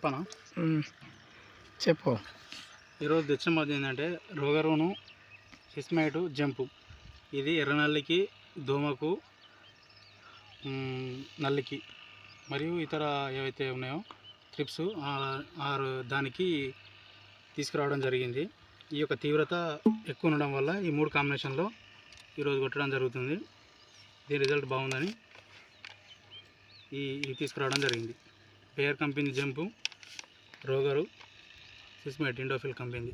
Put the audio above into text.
చెప్పనా? చెప్పు. ఈరోజు తెచ్చిన మధ్య ఏంటంటే రోగరును సిస్మైటు జంపు. ఇది ఎర్రనల్లికి, దోమకు, నల్లికి మరియు ఇతర ఏవైతే ఉన్నాయో ట్రిప్స్ దానికి తీసుకురావడం జరిగింది. ఈ యొక్క తీవ్రత ఎక్కువ ఉండడం వల్ల ఈ 3 కాంబినేషన్లో ఈరోజు కొట్టడం జరుగుతుంది. దీని రిజల్ట్ బాగుందని ఈ తీసుకురావడం జరిగింది. బేయర్ కంపెనీ జంపు, రోగరు, సిస్మైట్ ఇండోఫిల్ కంపెనీ.